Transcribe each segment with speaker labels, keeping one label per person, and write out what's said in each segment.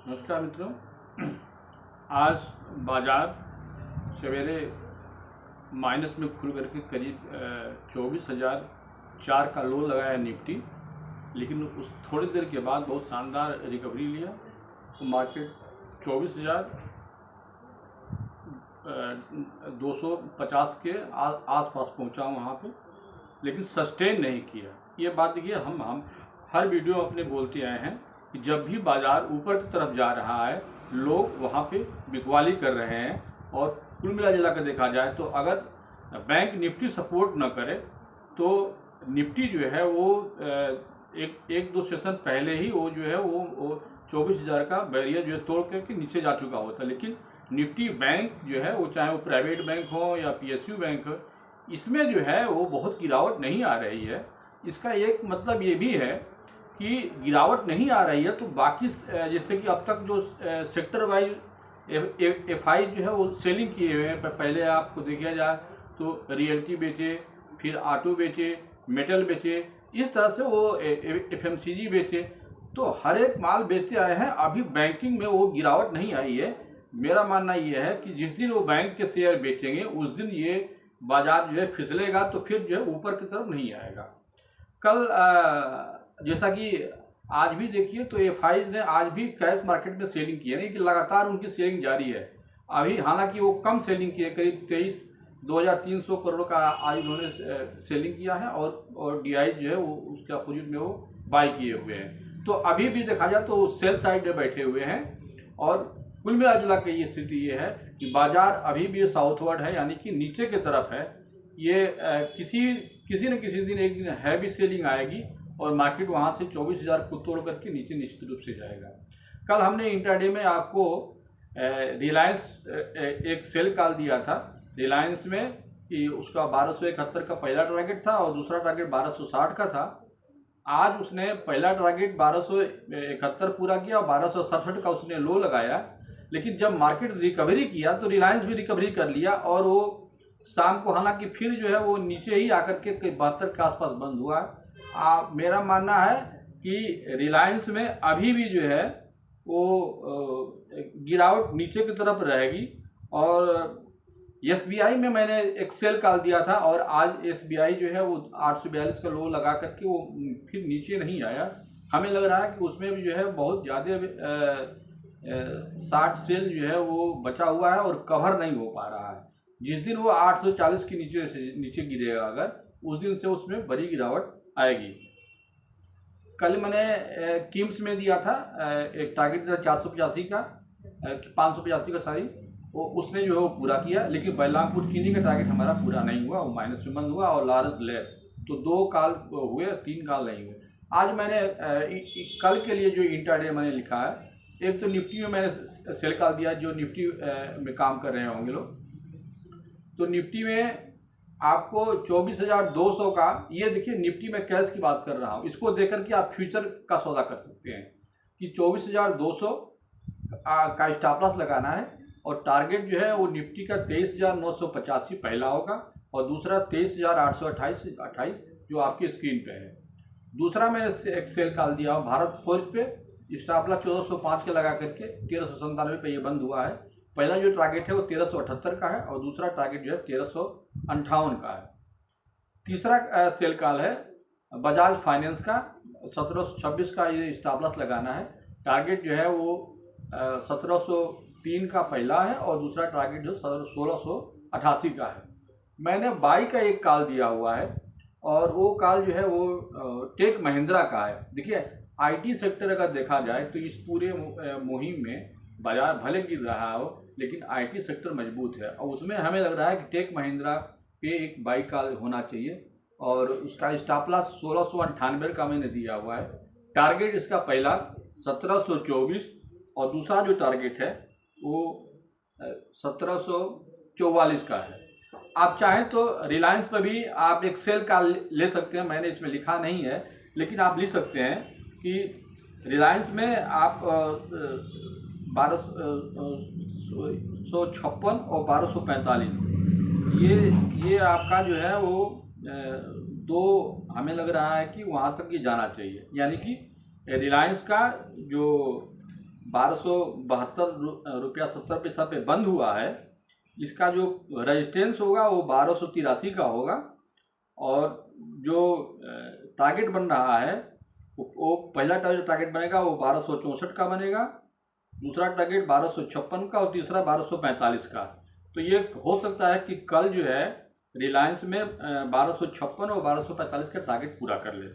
Speaker 1: नमस्कार मित्रों। आज बाजार सवेरे माइनस में खुल करके करीब 24,004 का लो लगाया निफ्टी, लेकिन उस थोड़ी देर के बाद बहुत शानदार रिकवरी लिया तो मार्केट 24,250 के आसपास पहुंचा वहां पे, लेकिन सस्टेन नहीं किया। ये बात देखिए, हम हर वीडियो अपने बोलते आए हैं कि जब भी बाजार ऊपर की तरफ जा रहा है लोग वहाँ पे बिकवाली कर रहे हैं। और कुल मिला कर देखा जाए तो अगर बैंक निफ्टी सपोर्ट न करे तो निफ्टी जो है वो एक दो सेशन पहले ही वो जो है वो 24,000 का बैरियर जो है तोड़ करके नीचे जा चुका होता। लेकिन निफ्टी बैंक जो है वो चाहे वो प्राइवेट बैंक हो या PSU बैंक हो, इसमें जो है वो बहुत गिरावट नहीं आ रही है। इसका एक मतलब ये भी है कि गिरावट नहीं आ रही है तो बाकी जैसे कि अब तक जो सेक्टर वाइज FI जो है वो सेलिंग किए हुए हैं। पहले आपको देखा जाए तो रियल्टी बेचे, फिर ऑटो बेचे, मेटल बेचे, इस तरह से वो FMCG बेचे, तो हर एक माल बेचते आए हैं। अभी बैंकिंग में वो गिरावट नहीं आई है। मेरा मानना ये है कि जिस दिन वो बैंक के शेयर बेचेंगे उस दिन ये बाजार जो है फिसलेगा, तो फिर जो है ऊपर की तरफ नहीं आएगा। कल जैसा कि आज भी देखिए तो FIs ने आज भी कैश मार्केट में सेलिंग की है, नहीं कि लगातार उनकी सेलिंग जारी है। अभी हालांकि वो कम सेलिंग की है, करीब 23,300 करोड़ का आज उन्होंने सेलिंग किया है और DI जो है वो उसके अपोजिट में वो बाई किए हुए हैं। तो अभी भी देखा जाए तो सेल साइड में बैठे हुए हैं। और कुल मिला जुला के ये स्थिति ये है कि बाजार अभी भी साउथवर्ड है, यानी कि नीचे की तरफ है। ये किसी न किसी दिन एक दिन हैवी सेलिंग आएगी और मार्केट वहां से 24,000 को तोड़ करके नीचे निश्चित रूप से जाएगा। कल हमने इंट्राडे में आपको रिलायंस एक सेल कॉल दिया था रिलायंस में कि उसका 1271 का पहला टारगेट था और दूसरा टारगेट 1260 का था। आज उसने पहला टारगेट 1271 पूरा किया और 1267 का उसने लो लगाया। लेकिन जब मार्केट रिकवरी किया तो रिलायंस भी रिकवरी कर लिया और वो शाम को हालांकि फिर जो है वो नीचे ही आकर के 72 के आसपास बंद हुआ। मेरा मानना है कि रिलायंस में अभी भी जो है वो गिरावट नीचे की तरफ रहेगी। और SBI में मैंने एक सेल कॉल दिया था और आज SBI जो है वो 842 का लो लगा करके वो फिर नीचे नहीं आया। हमें लग रहा है कि उसमें भी जो है बहुत ज़्यादा शॉर्ट सेल जो है वो बचा हुआ है और कवर नहीं हो पा रहा है। जिस दिन वो 840 के नीचे गिरेगा अगर, उस दिन से उसमें बड़ी गिरावट आएगी। कल मैंने किम्स में दिया था एक टारगेट था 485 का 585 का सॉरी, वो उसने जो है वो पूरा किया। लेकिन बलरामपुर चीनी का टारगेट हमारा पूरा नहीं हुआ, वो माइनस में बंद हुआ। और लॉरेंस लैब तो 2 कॉल हुए, 3 कॉल नहीं हुए। आज मैंने कल के लिए जो इंट्राडे मैंने लिखा है, एक तो निफ्टी में मैंने सेल कॉल दिया जो निफ्टी में काम कर रहे होंगे लोग। तो निफ्टी में आपको 24,200 का, ये देखिए निफ्टी में कैश की बात कर रहा हूँ, इसको देकर के आप फ्यूचर का सौदा कर सकते हैं कि 24,200 का स्टॉप लॉस लगाना है। और टारगेट जो है वो निफ्टी का 23,985 पहला होगा और दूसरा 23,828 जो आपकी स्क्रीन पे है। दूसरा मैंने एक सेल कॉल दिया भारत फोर्ज पे, स्टॉप लॉस 1405 के लगा करके 1397 पे ये बंद हुआ है। पहला जो टारगेट है वो 1378 का है और दूसरा टारगेट जो है 1358 का है। तीसरा सेल कॉल है बजाज फाइनेंस का 1726 का, ये स्टॉप लॉस लगाना है। टारगेट जो है वो 1703 का पहला है और दूसरा टारगेट जो 1688 का है। मैंने बाई का एक कॉल दिया हुआ है और वो कॉल जो है वो टेक महिंद्रा का है। देखिए IT सेक्टर अगर देखा जाए तो इस पूरे मुहिम में बाजार भले गिर रहा हो लेकिन IT सेक्टर मजबूत है और उसमें हमें लग रहा है कि टेक महिंद्रा पे एक बाई कॉल होना चाहिए। और उसका स्टॉप लॉस 1698 का मैंने दिया हुआ है। टारगेट इसका पहला 1724 और दूसरा जो टारगेट है वो 1744 का है। आप चाहें तो रिलायंस पर भी आप एक सेल कॉल ले सकते हैं, मैंने इसमें लिखा नहीं है, लेकिन आप लिख सकते हैं कि रिलायंस में आप 1256 और 1245 ये आपका जो है वो दो, हमें लग रहा है कि वहाँ तक ये जाना चाहिए। यानी कि रिलायंस का जो ₹1272 70 पैसा पे बंद हुआ है, इसका जो रेजिस्टेंस होगा वो 1283 का होगा, और जो टारगेट बन रहा है वो पहला जो टारगेट बनेगा वो 1264 का बनेगा, दूसरा टारगेट 1256 का और तीसरा 1245 का। तो ये हो सकता है कि कल जो है रिलायंस में 1256 और 1245 का टारगेट पूरा कर ले।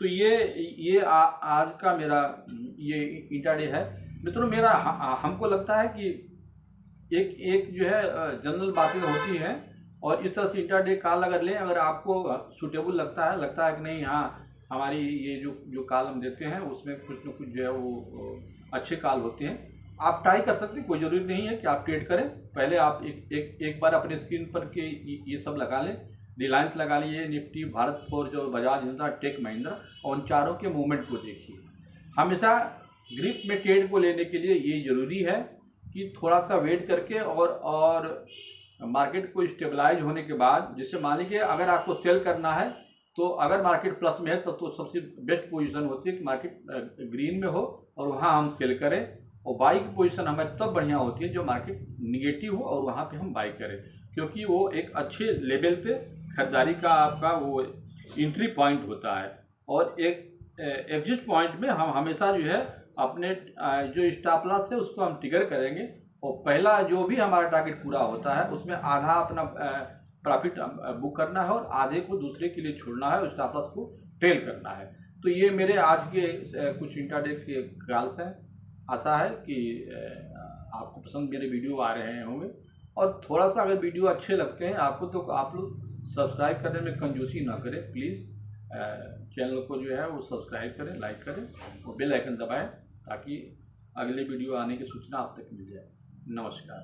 Speaker 1: तो ये आज का मेरा ये इंट्राडे है मित्रों। मेरा हमको लगता है कि एक जो है जनरल बातें होती हैं, और इस तरह से इंट्राडे कॉल अगर लें, अगर आपको सूटेबल लगता है कि नहीं, हाँ हमारी ये जो कॉल हम देते हैं उसमें कुछ न कुछ जो है वो अच्छे कॉल होते हैं, आप ट्राई कर सकते हैं। कोई ज़रूरी नहीं है कि आप ट्रेड करें। पहले आप एक बार अपने स्क्रीन पर के ये सब लगा लें, रिलायंस लगा लीजिए, निफ्टी, भारत फोर्ज और बजाज हिंसा, टेक महिंद्रा, और उन चारों के मूवमेंट को देखिए। हमेशा ग्रिप में ट्रेड को लेने के लिए ये ज़रूरी है कि थोड़ा सा वेट करके और मार्केट को स्टेबलाइज होने के बाद, जिससे मान लीजिए अगर आपको सेल करना है तो अगर मार्केट प्लस में है तो सबसे बेस्ट पोजीशन होती है कि मार्केट ग्रीन में हो और वहाँ हम सेल करें, और बाई की पोजीशन हमारी तब बढ़िया होती है जो मार्केट निगेटिव हो और वहाँ पे हम बाई करें, क्योंकि वो एक अच्छे लेवल पे खरीदारी का आपका वो एंट्री पॉइंट होता है। और एक एग्जिट पॉइंट में हम हमेशा जो है अपने जो स्टॉप लॉस है उसको हम ट्रिगर करेंगे, और पहला जो भी हमारा टारगेट पूरा होता है उसमें आधा अपना प्रॉफिट बुक करना है और आधे को दूसरे के लिए छोड़ना है और स्टॉप लॉस को ट्रेल करना है। तो ये मेरे आज के कुछ इंट्राडे के ख्याल्स हैं। आशा है कि आपको पसंद मेरे वीडियो आ रहे होंगे, और थोड़ा सा अगर वीडियो अच्छे लगते हैं आपको तो आप लोग सब्सक्राइब करने में कंजूसी ना करें प्लीज़। चैनल को जो है वो सब्सक्राइब करें, लाइक करें और बेल आइकन दबाएं, ताकि अगले वीडियो आने की सूचना आप तक मिल जाए। नमस्कार।